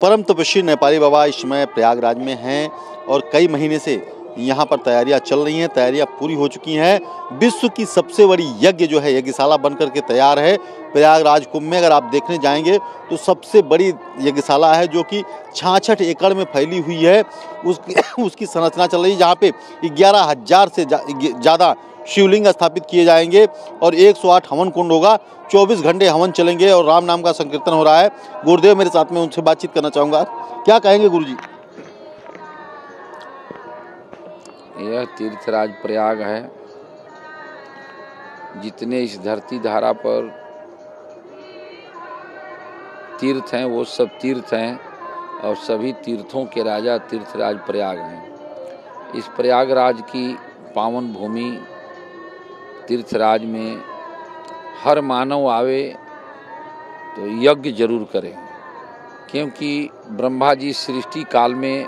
परम तपस्वी नेपाली बाबा इस समय प्रयागराज में हैं और कई महीने से यहाँ पर तैयारियां चल रही हैं। तैयारियां पूरी हो चुकी हैं। विश्व की सबसे बड़ी यज्ञ जो है यज्ञशाला बनकर के तैयार है। प्रयागराज कुंभ में अगर आप देखने जाएंगे तो सबसे बड़ी यज्ञशाला है जो कि 66 एकड़ में फैली हुई है। उसकी संरचना चल रही है, जहाँ पे 11,000 से ज़्यादा शिवलिंग स्थापित किए जाएंगे और 108 हवन कुंड होगा। 24 घंटे हवन चलेंगे और राम नाम का संकीर्तन हो रहा है। गुरुदेव मेरे साथ में, उनसे बातचीत करना चाहूँगा। क्या कहेंगे गुरुजी? यह तीर्थराज प्रयाग है। जितने इस धरती धारा पर तीर्थ हैं वो सब तीर्थ हैं और सभी तीर्थों के राजा तीर्थराज प्रयाग हैं। इस प्रयागराज की पावन भूमि तीर्थराज में हर मानव आवे तो यज्ञ जरूर करे, क्योंकि ब्रह्मा जी सृष्टि काल में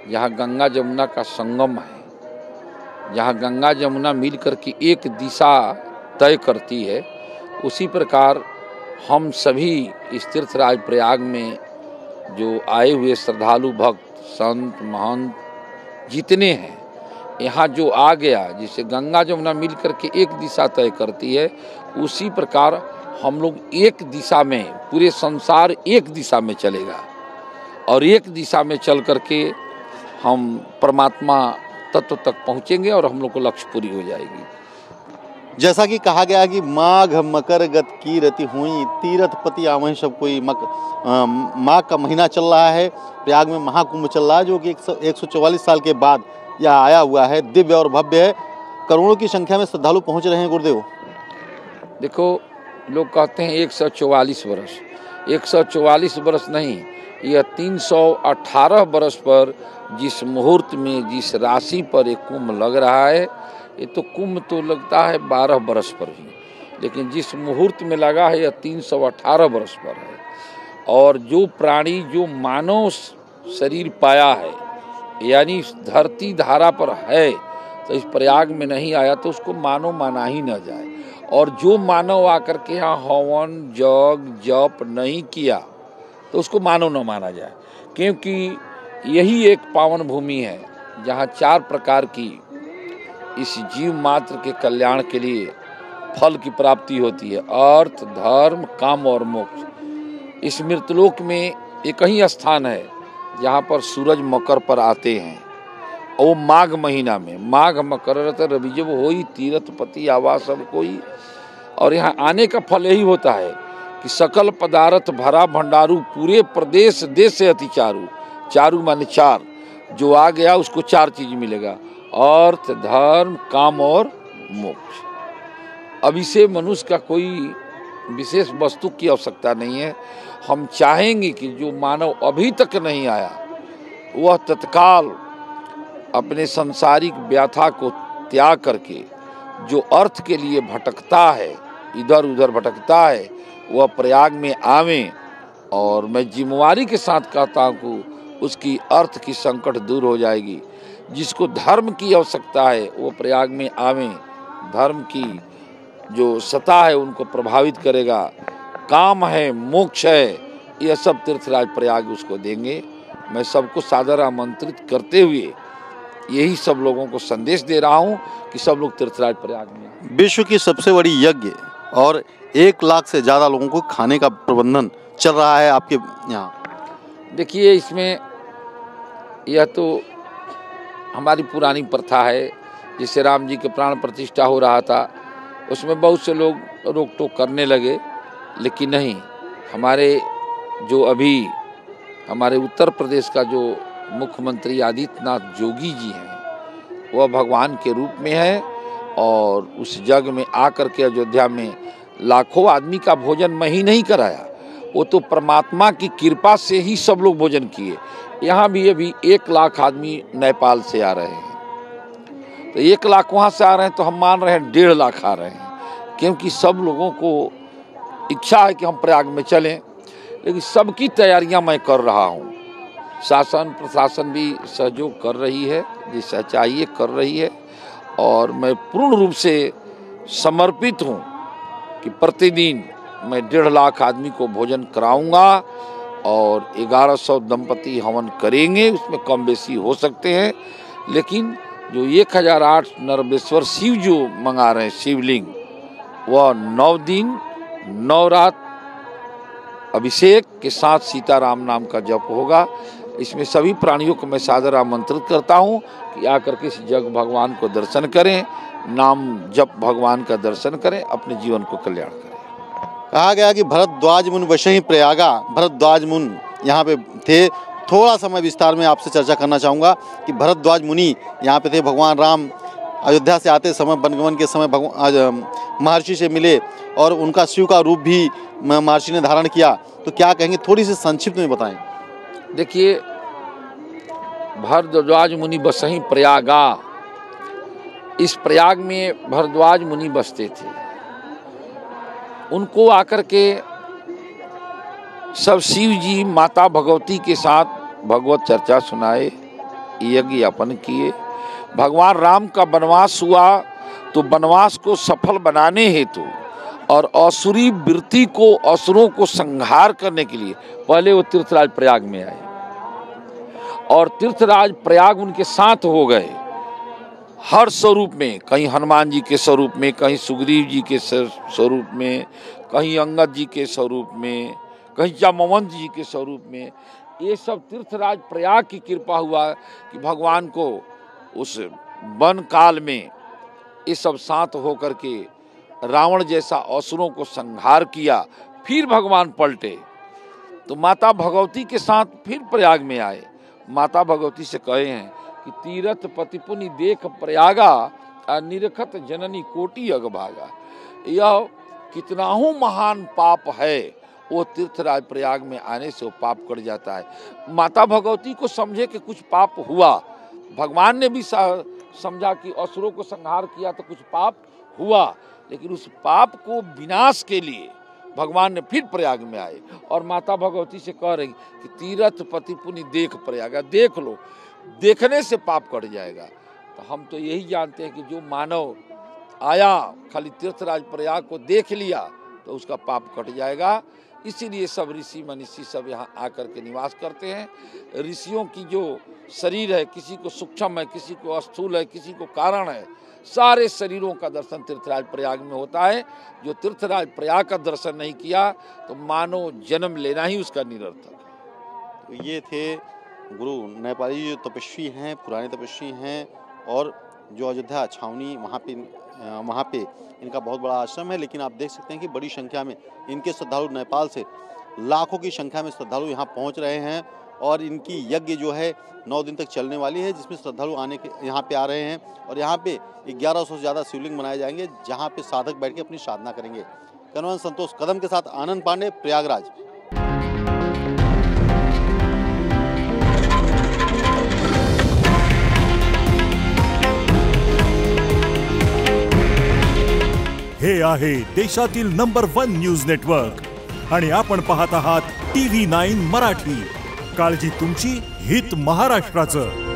यहाँ गंगा जमुना का संगम है, जहाँ गंगा जमुना मिलकर के एक दिशा तय करती है, उसी प्रकार हम सभी इस तीर्थराज प्रयाग में जो आए हुए श्रद्धालु भक्त संत महंत जितने हैं, यहाँ जो आ गया, जिसे गंगा जमुना मिलकर के एक दिशा तय करती है, उसी प्रकार हम लोग एक दिशा में, पूरे संसार एक दिशा में चलेगा और एक दिशा में चल करके हम परमात्मा तत्व तक पहुँचेंगे और हम लोग को लक्ष्य पूरी हो जाएगी। जैसा कि कहा गया कि माघ मकर गत की रति हुई, तीर्थ पति आवहीं सब कोई। माघ का महीना चल रहा है, प्रयाग में महाकुंभ चल रहा है, जो कि 144 साल के बाद यह आया हुआ है। दिव्य और भव्य है। करोड़ों की संख्या में श्रद्धालु पहुंच रहे हैं। गुरुदेव देखो, लोग कहते हैं 144 वर्ष, 144 वर्ष नहीं, यह 318 वर्ष पर जिस मुहूर्त में, जिस राशि पर एक कुंभ लग रहा है, ये तो कुंभ तो लगता है 12 वर्ष पर ही, लेकिन जिस मुहूर्त में लगा है यह 318 वर्ष पर है। और जो प्राणी, जो मानव शरीर पाया है, यानी धरती धारा पर है, तो इस प्रयाग में नहीं आया तो उसको मानव माना ही न जाए। और जो मानव आकर के यहाँ हवन जग जप नहीं किया तो उसको मानव न माना जाए, क्योंकि यही एक पावन भूमि है जहाँ 4 प्रकार की इस जीव मात्र के कल्याण के लिए फल की प्राप्ति होती है: अर्थ, धर्म, काम और मोक्ष। इस मृतलोक में एक ही स्थान है जहाँ पर सूरज मकर पर आते हैं, और वो माघ महीना में। माघ मकर रवि जब होई, तीर्थ पति आवा सब कोई। और यहाँ आने का फल यही होता है कि सकल पदार्थ भरा भंडारू, पूरे प्रदेश देश से अति चारू। चारू माने 4, जो आ गया उसको 4 चीज मिलेगा: अर्थ, धर्म, काम और मोक्ष। अब इसे मनुष्य का कोई विशेष वस्तु की आवश्यकता नहीं है। हम चाहेंगे कि जो मानव अभी तक नहीं आया वह तत्काल अपने सांसारिक व्याथा को त्याग करके, जो अर्थ के लिए भटकता है, इधर उधर भटकता है, वह प्रयाग में आवें। और मैं जिम्मेवारी के साथ कहता हूँ उसकी अर्थ की संकट दूर हो जाएगी। जिसको धर्म की आवश्यकता है वो प्रयाग में आवें, धर्म की जो सत्ता है उनको प्रभावित करेगा। काम है, मोक्ष है, यह सब तीर्थराज प्रयाग उसको देंगे। मैं सबको सादर आमंत्रित करते हुए यही सब लोगों को संदेश दे रहा हूँ कि सब लोग तीर्थराज प्रयाग में। विश्व की सबसे बड़ी यज्ञ और 1 लाख से ज़्यादा लोगों को खाने का प्रबंधन चल रहा है आपके यहाँ। देखिए, इसमें यह तो हमारी पुरानी प्रथा है। जिससे राम जी के प्राण प्रतिष्ठा हो रहा था, उसमें बहुत से लोग रोक टोक करने लगे, लेकिन नहीं, हमारे जो अभी हमारे उत्तर प्रदेश का जो मुख्यमंत्री आदित्यनाथ जोगी जी हैं, वह भगवान के रूप में है। और उस जग में आकर के अयोध्या में लाखों आदमी का भोजन मैं ही नहीं कराया, वो तो परमात्मा की कृपा से ही सब लोग भोजन किए। यहाँ भी अभी 1 लाख आदमी नेपाल से आ रहे हैं, तो 1 लाख वहाँ से आ रहे हैं, तो हम मान रहे हैं 1.5 लाख आ रहे हैं, क्योंकि सब लोगों को इच्छा है कि हम प्रयाग में चलें। लेकिन सबकी तैयारियां मैं कर रहा हूँ। शासन प्रशासन भी सहयोग कर रही है, जैसा चाहिए कर रही है। और मैं पूर्ण रूप से समर्पित हूँ कि प्रतिदिन मैं 1.5 लाख आदमी को भोजन कराऊंगा और 1100 दंपति हवन करेंगे, उसमें कम बेसी हो सकते हैं, लेकिन जो 1008 नरबेश्वर शिव जो मंगा रहे हैं शिवलिंग, वह 9 दिन 9 रात अभिषेक के साथ सीताराम नाम का जप होगा। इसमें सभी प्राणियों को मैं सादर आमंत्रित करता हूँ कि आकर के इस जग भगवान को दर्शन करें, नाम जप भगवान का दर्शन करें, अपने जीवन को कल्याण करें। कहा गया कि भरद्वाज मुनि वशहि प्रयागा, भरद्वाज मुनि यहाँ पे थे। थोड़ा सा मैं विस्तार में आपसे चर्चा करना चाहूँगा कि भरद्वाज मुनि यहाँ पे थे। भगवान राम अयोध्या से आते समय, वनगमन के समय भगवान महर्षि से मिले और उनका शिव का रूप भी महर्षि ने धारण किया। तो क्या कहेंगे, थोड़ी सी संक्षिप्त में बताएं। देखिए, भरद्वाज मुनि बसहि प्रयागा, इस प्रयाग में भरद्वाज मुनि बसते थे। उनको आकर के सब शिव जी माता भगवती के साथ भगवत चर्चा सुनाए, यज्ञ यापन किए। भगवान राम का वनवास हुआ तो वनवास को सफल बनाने हेतु और असुरी वृत्ति को, असुरों को संहार करने के लिए पहले वो तीर्थराज प्रयाग में आए और तीर्थराज प्रयाग उनके साथ हो गए हर स्वरूप में, कहीं हनुमान जी के स्वरूप में, कहीं सुग्रीव जी के स्वरूप में, कहीं अंगद जी के स्वरूप में, कहीं जामवंत जी के स्वरूप में। ये सब तीर्थराज प्रयाग की कृपा हुआ कि भगवान को उस वन काल में ये सब साथ होकर के रावण जैसा असुरों को संहार किया। फिर भगवान पलटे तो माता भगवती के साथ फिर प्रयाग में आए। माता भगवती से कहे हैं कि तीरथ पति पुनि देख प्रयागा, निरखत जननी कोटि अगभागा। यह कितना ही महान पाप है, वो तीर्थराज प्रयाग में आने से वो पाप कट जाता है। माता भगवती को समझे कि कुछ पाप हुआ, भगवान ने भी समझा कि असुरों को संहार किया तो कुछ पाप हुआ, लेकिन उस पाप को विनाश के लिए भगवान ने फिर प्रयाग में आए और माता भगवती से कह रही कि तीरथ पति पुनि देख प्रयागा, देख लो, देखने से पाप कट जाएगा। तो हम तो यही जानते हैं कि जो मानव आया खाली तीर्थराज प्रयाग को देख लिया तो उसका पाप कट जाएगा। इसीलिए सब ऋषि मनीषी सब यहाँ आकर के निवास करते हैं। ऋषियों की जो शरीर है, किसी को सूक्ष्म है, किसी को स्थूल है, किसी को कारण है, सारे शरीरों का दर्शन तीर्थराज प्रयाग में होता है। जो तीर्थराज प्रयाग का दर्शन नहीं किया तो मानो जन्म लेना ही उसका निरर्थक है। तो ये थे गुरु नेपाली जी, जो तपस्वी हैं, पुराने तपस्वी हैं और जो अयोध्या छावनी वहाँ पे इनका बहुत बड़ा आश्रम है। लेकिन आप देख सकते हैं कि बड़ी संख्या में इनके श्रद्धालु, नेपाल से लाखों की संख्या में श्रद्धालु यहाँ पहुँच रहे हैं और इनकी यज्ञ जो है 9 दिन तक चलने वाली है, जिसमें श्रद्धालु आने के यहाँ पे आ रहे हैं और यहाँ पे 1100 से ज़्यादा शिवलिंग बनाए जाएंगे, जहाँ पे साधक बैठ के अपनी साधना करेंगे। कैमरामैन संतोष कदम के साथ आनंद पांडे, प्रयागराज। हे आहे देशातील नंबर 1 न्यूज नेटवर्क आणि आपण पाहत आहात TV9 मराठी। काळजी तुमची, हित महाराष्ट्राचं।